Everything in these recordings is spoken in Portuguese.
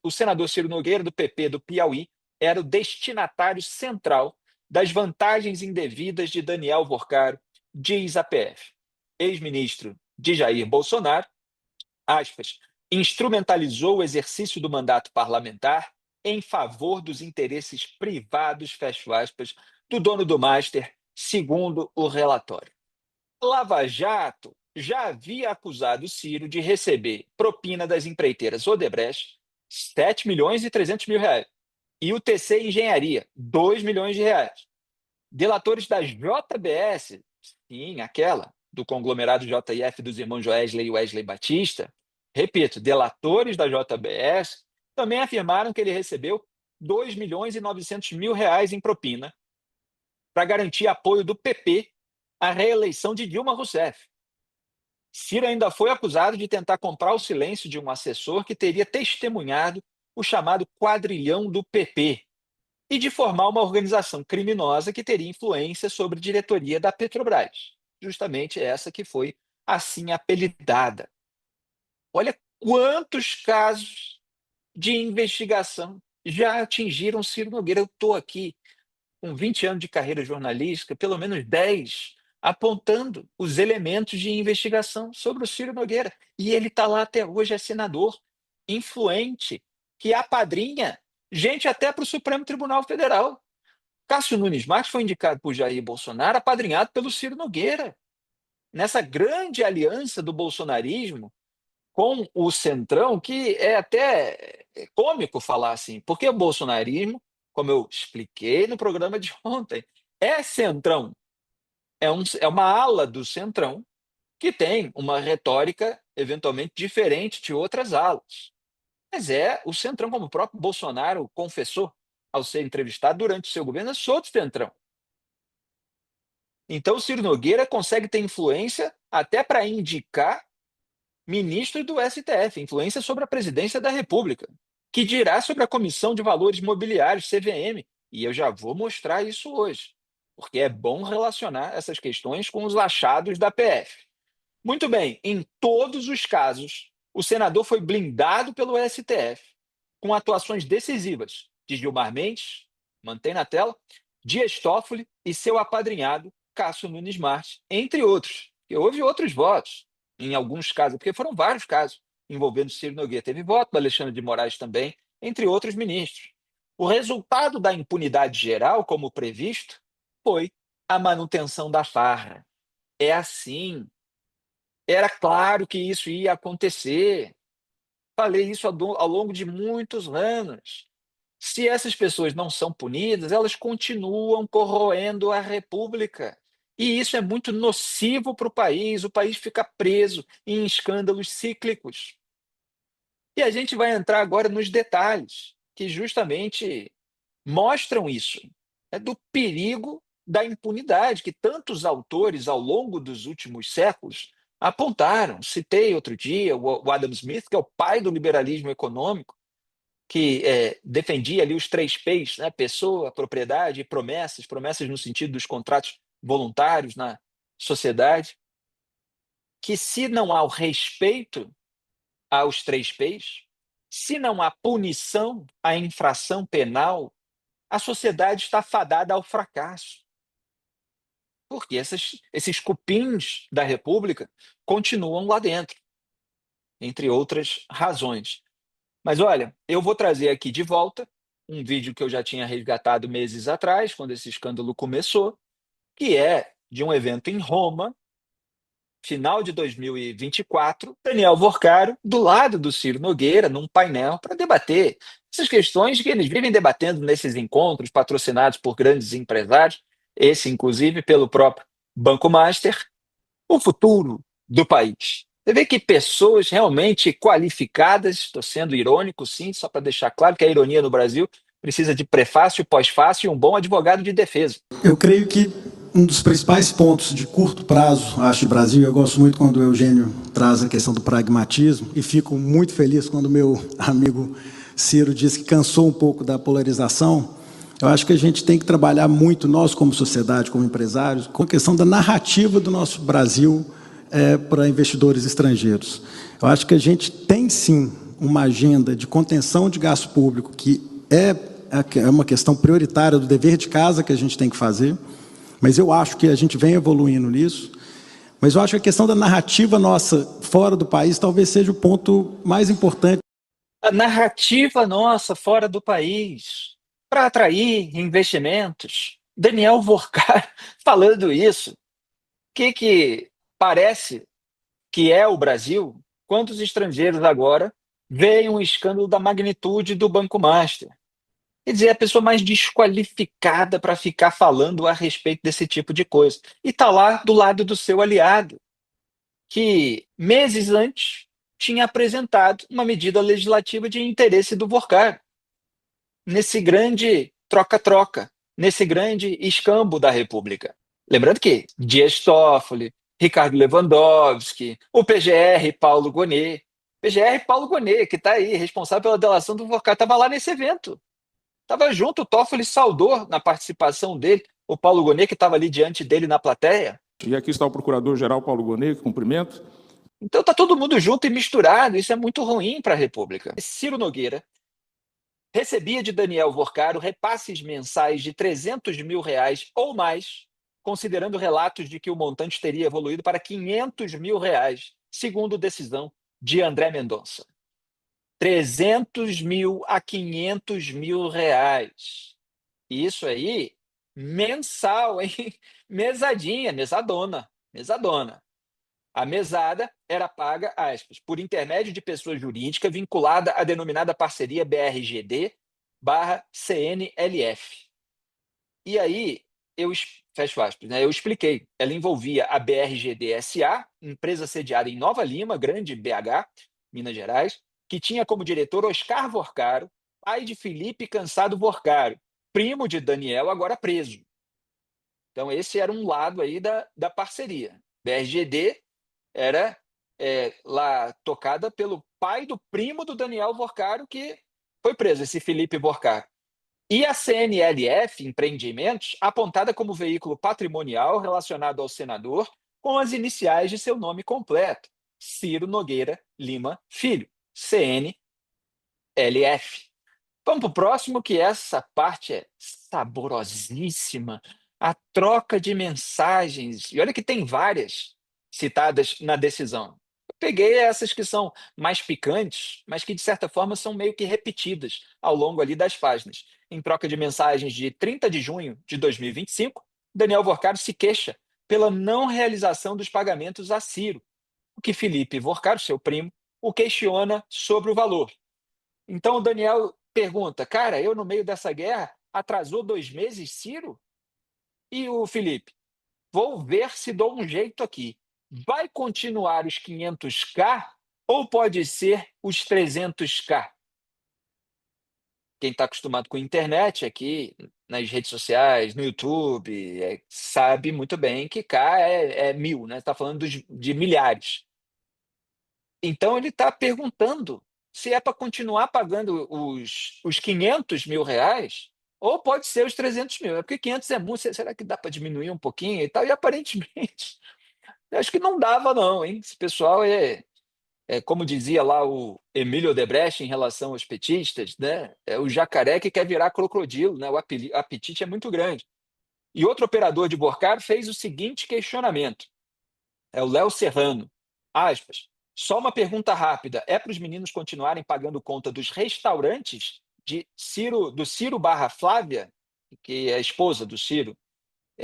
o senador Ciro Nogueira, do PP do Piauí, era o destinatário central das vantagens indevidas de Daniel Vorcaro, diz a PF. Ex-ministro de Jair Bolsonaro, aspas, instrumentalizou o exercício do mandato parlamentar em favor dos interesses privados, fecho aspas, do dono do Master, segundo o relatório. Lava Jato já havia acusado Ciro de receber propina das empreiteiras Odebrecht, 7 milhões e 300 mil reais, e o TC Engenharia, 2 milhões de reais. Delatores da JBS, sim, aquela do conglomerado JIF dos irmãos Joesley e Wesley Batista, repito, delatores da JBS também afirmaram que ele recebeu 2 milhões e 900 mil reais em propina para garantir apoio do PP à reeleição de Dilma Rousseff. Ciro ainda foi acusado de tentar comprar o silêncio de um assessor que teria testemunhado o chamado quadrilhão do PP e de formar uma organização criminosa que teria influência sobre a diretoria da Petrobras, justamente essa que foi assim apelidada. Olha quantos casos de investigação já atingiram Ciro Nogueira. Eu estou aqui com 20 anos de carreira jornalística, pelo menos 10, apontando os elementos de investigação sobre o Ciro Nogueira. E ele está lá até hoje, é senador, influente, que apadrinha gente até para o Supremo Tribunal Federal. Cássio Nunes Marques foi indicado por Jair Bolsonaro, apadrinhado pelo Ciro Nogueira. Nessa grande aliança do bolsonarismo com o Centrão, que é até cômico falar assim, porque o bolsonarismo, como eu expliquei no programa de ontem, é Centrão, é uma ala do Centrão que tem uma retórica eventualmente diferente de outras alas. Mas é o Centrão, como o próprio Bolsonaro confessou ao ser entrevistado durante o seu governo, eu sou do Centrão. Então, o Ciro Nogueira consegue ter influência até para indicar ministro do STF, influência sobre a presidência da República, que dirá sobre a Comissão de Valores Mobiliários, CVM. E eu já vou mostrar isso hoje, porque é bom relacionar essas questões com os achados da PF. Muito bem, em todos os casos, o senador foi blindado pelo STF, com atuações decisivas de Gilmar Mendes, mantém na tela, Dias Toffoli e seu apadrinhado, Cássio Nunes Marques, entre outros. E houve outros votos, em alguns casos, porque foram vários casos envolvendo Ciro Nogueira. Teve voto do Alexandre de Moraes também, entre outros ministros. O resultado da impunidade geral, como previsto, foi a manutenção da farra. É assim. Era claro que isso ia acontecer. Falei isso ao longo de muitos anos. Se essas pessoas não são punidas, elas continuam corroendo a República. E isso é muito nocivo para o país fica preso em escândalos cíclicos. E a gente vai entrar agora nos detalhes, que justamente mostram isso, né, do perigo da impunidade que tantos autores ao longo dos últimos séculos apontaram. Citei outro dia o Adam Smith, que é o pai do liberalismo econômico, que defendia ali os 3 P's, né? Pessoa, propriedade e promessas, promessas no sentido dos contratos voluntários na sociedade, que se não há o respeito aos 3 P's, se não há punição à infração penal, a sociedade está fadada ao fracasso. Porque esses cupins da República continuam lá dentro, entre outras razões. Mas olha, eu vou trazer aqui de volta um vídeo que eu já tinha resgatado meses atrás, quando esse escândalo começou, que é de um evento em Roma, final de 2024, Daniel Vorcaro, do lado do Ciro Nogueira, num painel para debater essas questões que eles vivem debatendo nesses encontros patrocinados por grandes empresários, esse inclusive pelo próprio Banco Master, o futuro do país. Você vê que pessoas realmente qualificadas, estou sendo irônico, sim, só para deixar claro que a ironia no Brasil precisa de prefácio, pós-fácio e um bom advogado de defesa. Eu creio que um dos principais pontos de curto prazo, acho, do Brasil, eu gosto muito quando o Eugênio traz a questão do pragmatismo, e fico muito feliz quando o meu amigo Ciro diz que cansou um pouco da polarização. Eu acho que a gente tem que trabalhar muito, nós como sociedade, como empresários, com a questão da narrativa do nosso Brasil para investidores estrangeiros. Eu acho que a gente tem, sim, uma agenda de contenção de gasto público, que é uma questão prioritária do dever de casa que a gente tem que fazer, mas eu acho que a gente vem evoluindo nisso. Mas eu acho que a questão da narrativa nossa fora do país talvez seja o ponto mais importante. A narrativa nossa fora do país para atrair investimentos. Daniel Vorcar falando isso. O que parece que é o Brasil? Quantos estrangeiros agora veem um escândalo da magnitude do Banco Master? Quer dizer, a pessoa mais desqualificada para ficar falando a respeito desse tipo de coisa. E está lá do lado do seu aliado, que meses antes tinha apresentado uma medida legislativa de interesse do Vorcar, nesse grande troca-troca, nesse grande escambo da República. Lembrando que Dias Toffoli, Ricardo Lewandowski, o PGR Paulo Gonet, PGR Paulo Gonet, que está aí, responsável pela delação do Vorcar, estava lá nesse evento. Estava junto, o Toffoli saudou na participação dele, o Paulo Gonet, que estava ali diante dele na plateia. E aqui está o procurador-geral Paulo Gonet, que cumprimento. Então está todo mundo junto e misturado, isso é muito ruim para a República. Ciro Nogueira recebia de Daniel Vorcaro repasses mensais de R$ 300 mil ou mais, considerando relatos de que o montante teria evoluído para R$ 500 mil, segundo decisão de André Mendonça. 300 mil a 500 mil reais. Isso aí, mensal, hein? Mesadinha, mesadona, mesadona. A mesada era paga, aspas, por intermédio de pessoa jurídica vinculada à denominada parceria BRGD/CNLF. E aí, fecho aspas, né, eu expliquei. Ela envolvia a BRGD SA, empresa sediada em Nova Lima, Grande BH, Minas Gerais, que tinha como diretor Oscar Vorcaro, pai de Felipe Cansado Vorcaro, primo de Daniel, agora preso. Então, esse era um lado aí da parceria. BRGD era lá tocada pelo pai do primo do Daniel Vorcaro, que foi preso, esse Felipe Vorcaro. E a CNLF, Empreendimentos, apontada como veículo patrimonial relacionado ao senador, com as iniciais de seu nome completo, Ciro Nogueira Lima Filho, CNLF. Vamos para o próximo, que essa parte é saborosíssima. A troca de mensagens. E olha que tem várias citadas na decisão. Eu peguei essas que são mais picantes, mas que, de certa forma, são meio que repetidas ao longo ali das páginas. Em troca de mensagens de 30 de junho de 2025, Daniel Vorcaro se queixa pela não realização dos pagamentos a Ciro, o que Felipe Vorcaro, seu primo, o questiona sobre o valor. Então o Daniel pergunta, cara, eu no meio dessa guerra atrasou 2 meses, Ciro? E o Felipe, vou ver se dou um jeito aqui. Vai continuar os 500K ou pode ser os 300K? Quem está acostumado com a internet aqui, nas redes sociais, no YouTube, sabe muito bem que K é 1.000, né? Está falando de milhares. Então ele está perguntando se é para continuar pagando os 500 mil reais ou pode ser os 300 mil. É porque 500 é muito, será que dá para diminuir um pouquinho e tal? E aparentemente, eu acho que não dava não, hein? Esse pessoal como dizia lá o Emílio Odebrecht em relação aos petistas, né? É o jacaré que quer virar crocodilo, né? O apetite é muito grande. E outro operador de Borcar fez o seguinte questionamento. É o Léo Serrano. Aspas. Só uma pergunta rápida. É para os meninos continuarem pagando conta dos restaurantes do Ciro barra Flávia, que é a esposa do Ciro,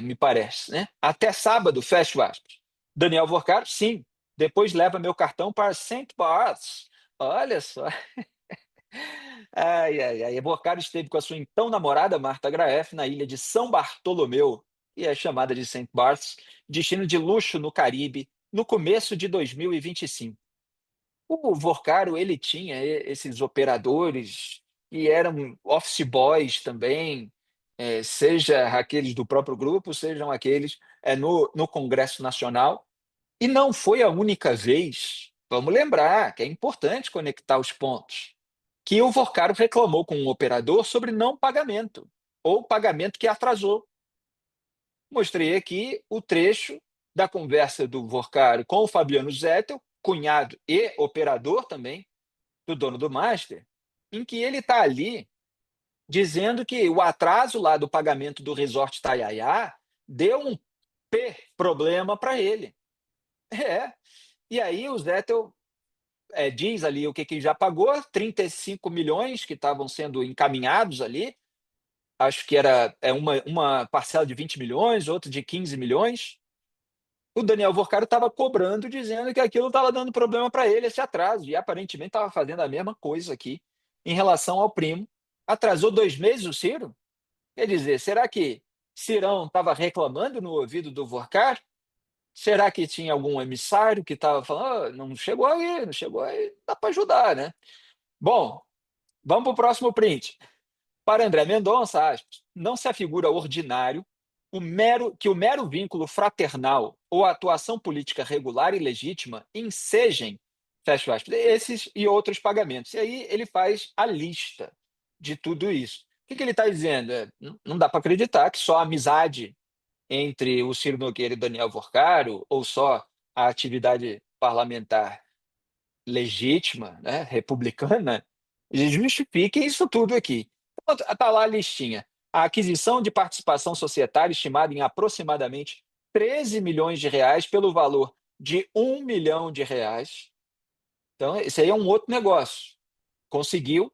me parece, né? Até sábado, fecho aspas. Daniel Vorcaro, sim. Depois leva meu cartão para Saint Barts. Olha só. Ai, ai, ai. Vorcaro esteve com a sua então namorada, Marta Graef, na ilha de São Bartolomeu, e é chamada de Saint Barts, destino de luxo no Caribe, no começo de 2025. O Vorcaro, ele tinha esses operadores e eram office boys também, seja aqueles do próprio grupo, sejam aqueles no Congresso Nacional. E não foi a única vez, vamos lembrar que é importante conectar os pontos, que o Vorcaro reclamou com um operador sobre não pagamento, ou pagamento que atrasou. Mostrei aqui o trecho da conversa do Vorcaro com o Fabiano Zettel, cunhado e operador também do dono do Master, em que ele está ali dizendo que o atraso lá do pagamento do Resort Itaiaia deu um problema para ele. É. E aí o Zettel diz ali o que que já pagou, 35 milhões que estavam sendo encaminhados ali, acho que era uma parcela de 20 milhões, outra de 15 milhões. O Daniel Vorcaro estava cobrando, dizendo que aquilo estava dando problema para ele, esse atraso, e aparentemente estava fazendo a mesma coisa aqui em relação ao primo. Atrasou 2 meses o Ciro? Quer dizer, será que Cirão estava reclamando no ouvido do Vorcaro? Será que tinha algum emissário que estava falando: "Ah, não chegou aí, não chegou aí, dá para ajudar, né?" Bom, vamos para o próximo print. Para André Mendonça, aspas, não se afigura ordinário que o mero vínculo fraternal ou a atuação política regular e legítima ensejem, fecha aspas, esses e outros pagamentos. E aí ele faz a lista de tudo isso. O que ele está dizendo? Não dá para acreditar que só a amizade entre o Ciro Nogueira e Daniel Vorcaro, ou só a atividade parlamentar legítima, né, republicana, justifiquem isso tudo aqui. Está lá a listinha. A aquisição de participação societária estimada em aproximadamente 13 milhões de reais pelo valor de 1 milhão de reais. Então, esse aí é um outro negócio. Conseguiu,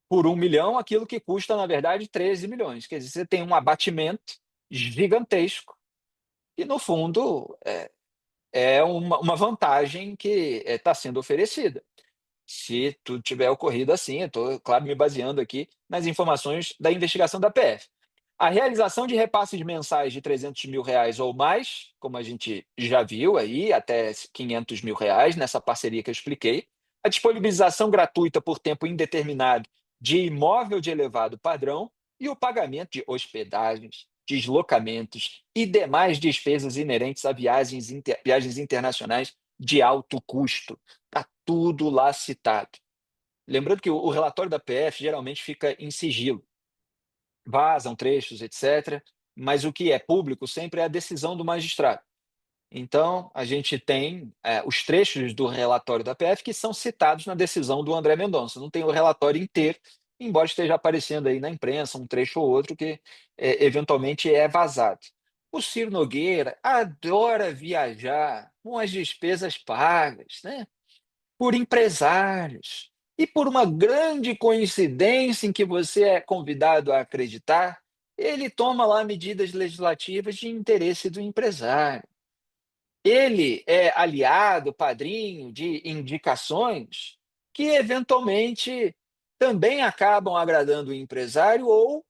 por 1 milhão, aquilo que custa, na verdade, 13 milhões. Quer dizer, você tem um abatimento gigantesco e, no fundo, é uma vantagem que está sendo oferecida. Se tudo tiver ocorrido assim, eu estou, claro, me baseando aqui nas informações da investigação da PF. A realização de repasses mensais de 300 mil reais ou mais, como a gente já viu aí, até 500 mil reais, nessa parceria que eu expliquei. A disponibilização gratuita por tempo indeterminado de imóvel de elevado padrão e o pagamento de hospedagens, deslocamentos e demais despesas inerentes a viagens internacionais de alto custo. Está tudo lá citado. Lembrando que o relatório da PF geralmente fica em sigilo. Vazam trechos, etc. Mas o que é público sempre é a decisão do magistrado. Então, a gente tem os trechos do relatório da PF que são citados na decisão do André Mendonça. Não tem o relatório inteiro, embora esteja aparecendo aí na imprensa um trecho ou outro que eventualmente é vazado. O Ciro Nogueira adora viajar com as despesas pagas, né, por empresários. E por uma grande coincidência em que você é convidado a acreditar, ele toma lá medidas legislativas de interesse do empresário. Ele é aliado, padrinho de indicações que eventualmente também acabam agradando o empresário ou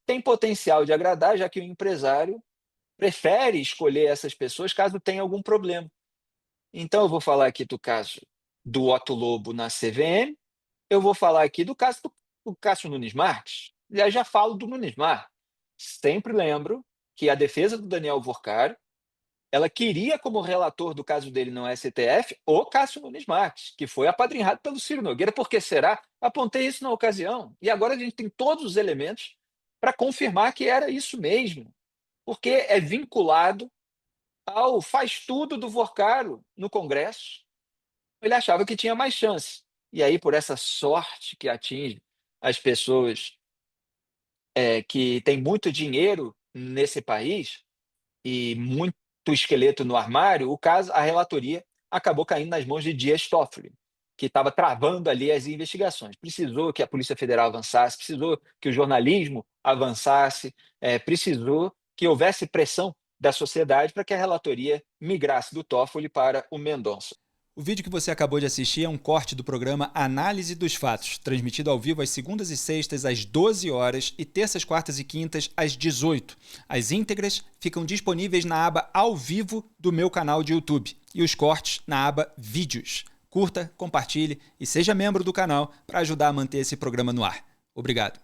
tem potencial de agradar, já que o empresário prefere escolher essas pessoas caso tenha algum problema. Então, eu vou falar aqui do caso do Otto Lobo na CVM, eu vou falar aqui do caso do Cássio Nunes Marques, e aí já falo do Nunes Marques. Sempre lembro que a defesa do Daniel Vorcaro, ela queria como relator do caso dele no STF o Cássio Nunes Marques, que foi apadrinhado pelo Ciro Nogueira. Por que será? Apontei isso na ocasião. E agora a gente tem todos os elementos para confirmar que era isso mesmo, porque é vinculado ao faz-tudo do Vorcaro no Congresso. Ele achava que tinha mais chance. E aí, por essa sorte que atinge as pessoas que têm muito dinheiro nesse país e muito esqueleto no armário, a relatoria acabou caindo nas mãos de Dias Toffoli, que estava travando ali as investigações. Precisou que a Polícia Federal avançasse, precisou que o jornalismo avançasse, precisou que houvesse pressão da sociedade para que a relatoria migrasse do Toffoli para o Mendonça. O vídeo que você acabou de assistir é um corte do programa Análise dos Fatos, transmitido ao vivo às segundas e sextas às 12 horas e terças, quartas e quintas às 18. As íntegras ficam disponíveis na aba Ao Vivo do meu canal de YouTube e os cortes na aba Vídeos. Curta, compartilhe e seja membro do canal para ajudar a manter esse programa no ar. Obrigado.